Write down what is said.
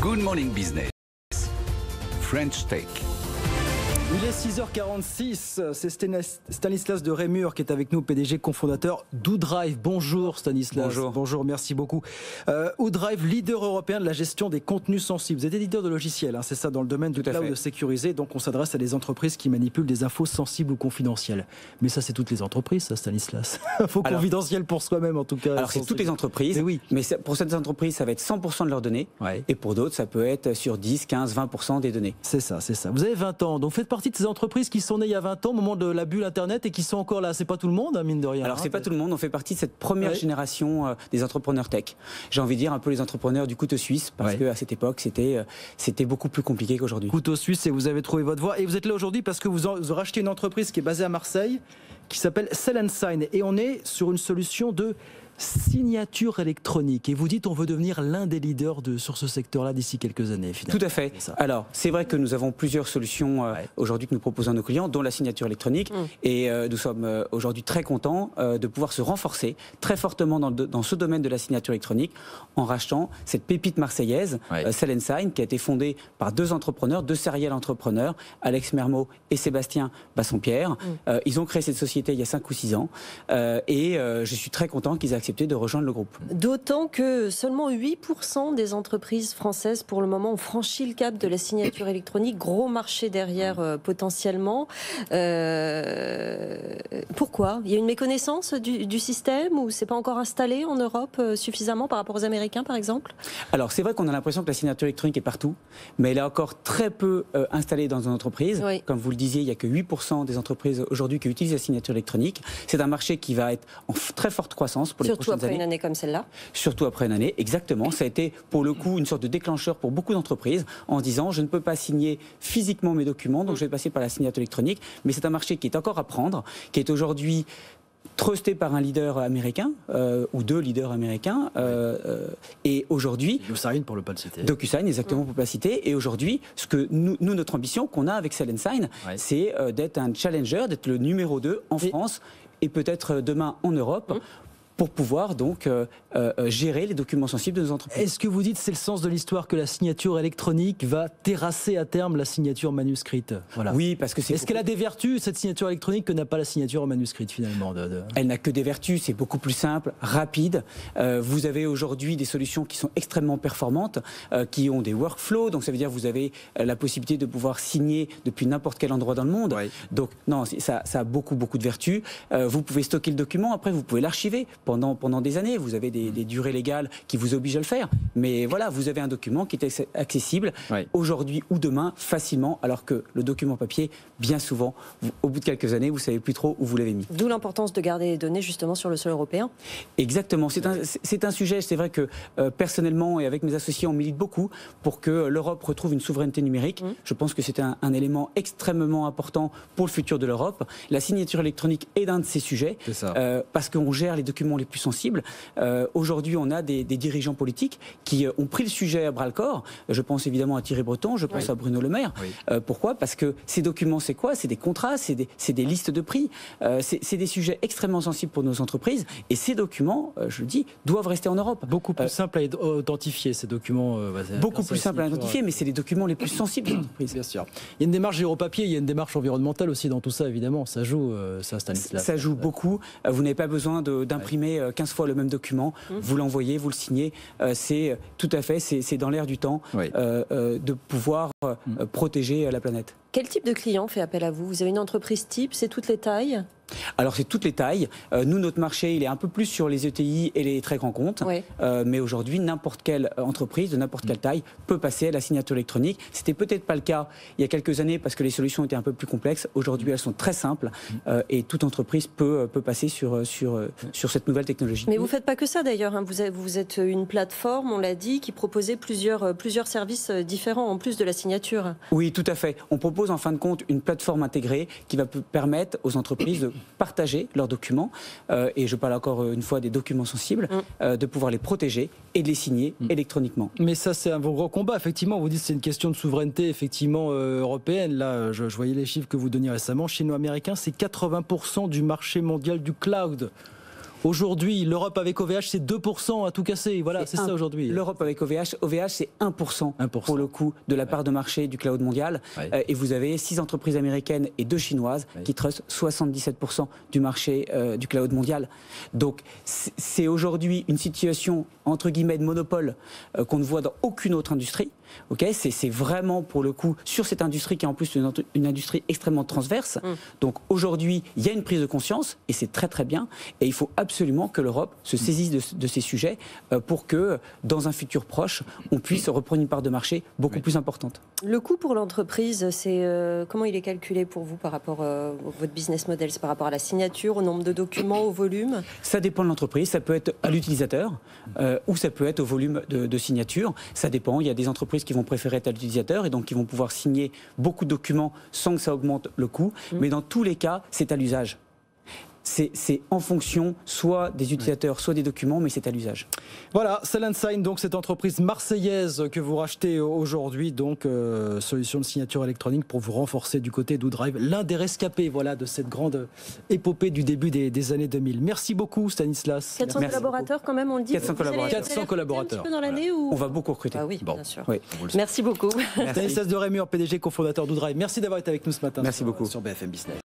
Good Morning Business. French Tech. Il est 6h46, c'est Stanislas de Rémur qui est avec nous, PDG cofondateur d'Oudrive. Bonjour Stanislas. Bonjour, merci beaucoup. Oudrive, leader européen de la gestion des contenus sensibles. Vous êtes éditeur de logiciels, hein, c'est ça, dans le domaine du cloud sécurisé. Donc on s'adresse à des entreprises qui manipulent des infos sensibles ou confidentielles. Mais ça, c'est toutes les entreprises, ça, Stanislas. Infos confidentielles pour soi-même, en tout cas. Alors c'est toutes les entreprises, mais pour certaines entreprises, ça va être 100% de leurs données. Ouais. Et pour d'autres, ça peut être sur 10, 15, 20% des données. C'est ça, c'est ça. Vous avez 20 ans, donc faites partie de ces entreprises qui sont nées il y a 20 ans au moment de la bulle Internet et qui sont encore là. C'est pas tout le monde, hein, mine de rien. Alors c'est pas tout le monde, on fait partie de cette première génération des entrepreneurs tech. J'ai envie de dire un peu les entrepreneurs du couteau suisse, parce qu'à cette époque c'était beaucoup plus compliqué qu'aujourd'hui. Couteau suisse, et vous avez trouvé votre voie. Et vous êtes là aujourd'hui parce que vous rachetez une entreprise qui est basée à Marseille, qui s'appelle Cell & Sign. Et on est sur une solution de signature électronique, et vous dites on veut devenir l'un des leaders sur ce secteur-là d'ici quelques années finalement. Tout à fait. Alors c'est vrai que nous avons plusieurs solutions aujourd'hui que nous proposons à nos clients, dont la signature électronique, et nous sommes aujourd'hui très contents de pouvoir se renforcer très fortement dans ce domaine de la signature électronique en rachetant cette pépite marseillaise, Cell & Sign, qui a été fondée par deux entrepreneurs, deux serial entrepreneurs, Alex Mermot et Sébastien Bassompierre. Ils ont créé cette société il y a 5 ou 6 ans, et je suis très content qu'ils aient accepté de rejoindre le groupe. D'autant que seulement 8% des entreprises françaises pour le moment ont franchi le cap de la signature électronique, gros marché derrière potentiellement. Pourquoi ? Il y a une méconnaissance du système, ou c'est pas encore installé en Europe suffisamment par rapport aux Américains par exemple ? Alors c'est vrai qu'on a l'impression que la signature électronique est partout, mais elle est encore très peu installée dans une entreprise. Comme vous le disiez, il n'y a que 8% des entreprises aujourd'hui qui utilisent la signature électronique. C'est un marché qui va être en très forte croissance pour les Surtout après une année comme celle-là. Surtout après une année, exactement. Ça a été pour le coup une sorte de déclencheur pour beaucoup d'entreprises en disant je ne peux pas signer physiquement mes documents, donc je vais passer par la signature électronique. Mais c'est un marché qui est encore à prendre, qui est aujourd'hui trusté par un leader américain ou deux leaders américains, et aujourd'hui DocuSign pour ne pas le citer. DocuSign, exactement, pour ne pas le citer. Et aujourd'hui, ce que nous notre ambition qu'on a avec Cell & Sign, c'est d'être un challenger, d'être le numéro 2 en France et peut-être demain en Europe, pour pouvoir donc gérer les documents sensibles de nos entreprises. Est-ce que vous dites, c'est le sens de l'histoire, que la signature électronique va terrasser à terme la signature manuscrite ? Voilà. Oui, parce que c'est... Est-ce qu'elle a des vertus, cette signature électronique, que n'a pas la signature manuscrite finalement Elle n'a que des vertus, c'est beaucoup plus simple, rapide. Vous avez aujourd'hui des solutions qui sont extrêmement performantes, qui ont des workflows, donc ça veut dire que vous avez la possibilité de pouvoir signer depuis n'importe quel endroit dans le monde. Donc non, ça a beaucoup de vertus. Vous pouvez stocker le document, après vous pouvez l'archiver pendant des années. Vous avez des durées légales qui vous obligent à le faire. Mais voilà, vous avez un document qui est accessible aujourd'hui ou demain facilement, alors que le document papier, bien souvent, au bout de quelques années, vous ne savez plus trop où vous l'avez mis. D'où l'importance de garder les données justement sur le sol européen. Exactement. C'est un sujet, c'est vrai que personnellement et avec mes associés, on milite beaucoup pour que l'Europe retrouve une souveraineté numérique. Je pense que c'est un élément extrêmement important pour le futur de l'Europe. La signature électronique est un de ces sujets, parce qu'on gère les documents les plus sensibles. Aujourd'hui, on a des dirigeants politiques qui ont pris le sujet à bras-le-corps. Je pense évidemment à Thierry Breton, je pense à Bruno Le Maire. Pourquoi ? Parce que ces documents, c'est quoi ? C'est des contrats, c'est des listes de prix. C'est des sujets extrêmement sensibles pour nos entreprises. Et ces documents, je le dis, doivent rester en Europe. Beaucoup plus simple à authentifier, ces documents. Beaucoup plus simple à identifier, mais c'est les documents les plus sensibles des entreprises. Bien sûr. Il y a une démarche géopapier, il y a une démarche environnementale aussi dans tout ça, évidemment. Ça joue, ça, Stanislas. Ça joue beaucoup. Vous n'avez pas besoin d'imprimer 15 fois le même document, vous l'envoyez, vous le signez, c'est tout à fait, c'est dans l'air du temps de pouvoir protéger la planète. Quel type de client fait appel à vous ? Vous avez une entreprise type, c'est toutes les tailles ? Alors c'est toutes les tailles. Nous, notre marché, il est un peu plus sur les ETI et les très grands comptes. Mais aujourd'hui, n'importe quelle entreprise de n'importe quelle taille peut passer à la signature électronique. C'était peut-être pas le cas il y a quelques années parce que les solutions étaient un peu plus complexes. Aujourd'hui, elles sont très simples et toute entreprise peut passer sur cette nouvelle technologie. Mais vous faites pas que ça d'ailleurs. Hein. Vous êtes une plateforme, on l'a dit, qui proposait plusieurs services différents en plus de la signature. Oui, tout à fait. On propose en fin de compte une plateforme intégrée qui va permettre aux entreprises de partager leurs documents, et je parle encore une fois des documents sensibles, de pouvoir les protéger et de les signer électroniquement. Mais ça, c'est un gros combat, effectivement. Vous dites que c'est une question de souveraineté, effectivement, européenne. Là, je voyais les chiffres que vous donniez récemment. Chino-américain, c'est 80% du marché mondial du cloud. Aujourd'hui, l'Europe avec OVH, c'est 2% à tout casser. Voilà, c'est ça aujourd'hui. L'Europe avec OVH, c'est 1%, pour le coup de la part de marché du cloud mondial. Et vous avez 6 entreprises américaines et 2 chinoises qui trustent 77% du marché du cloud mondial. Donc c'est aujourd'hui une situation entre guillemets de monopole qu'on ne voit dans aucune autre industrie. Okay, c'est vraiment pour le coup sur cette industrie qui est en plus une industrie extrêmement transverse. Donc aujourd'hui, il y a une prise de conscience et c'est très très bien. Et il faut absolument que l'Europe se saisisse de ces sujets pour que dans un futur proche, on puisse reprendre une part de marché beaucoup plus importante. Le coût pour l'entreprise, c'est comment il est calculé pour vous par rapport à votre business model? C'est par rapport à la signature, au nombre de documents, au volume? Ça dépend de l'entreprise. Ça peut être à l'utilisateur ou ça peut être au volume de signature. Ça dépend. Il y a des entreprises qui vont préférer être à l'utilisateur et donc qui vont pouvoir signer beaucoup de documents sans que ça augmente le coût. Mais dans tous les cas, c'est à l'usage. C'est en fonction soit des utilisateurs, soit des documents, mais c'est à l'usage. Voilà, Cell & Sign, donc cette entreprise marseillaise que vous rachetez aujourd'hui, donc solution de signature électronique pour vous renforcer du côté d'Oudrive, l'un des rescapés de cette grande épopée du début des années 2000. Merci beaucoup Stanislas. 400 collaborateurs quand même, on le dit. 400 collaborateurs. 400 collaborateurs. Un petit peu dans l'année ou... On va beaucoup recruter. Ah oui, bon, bien sûr. Oui. Merci beaucoup. Stanislas de Rémur, PDG cofondateur d'Oudrive. Merci d'avoir été avec nous ce matin. Merci beaucoup. Sur BFM Business.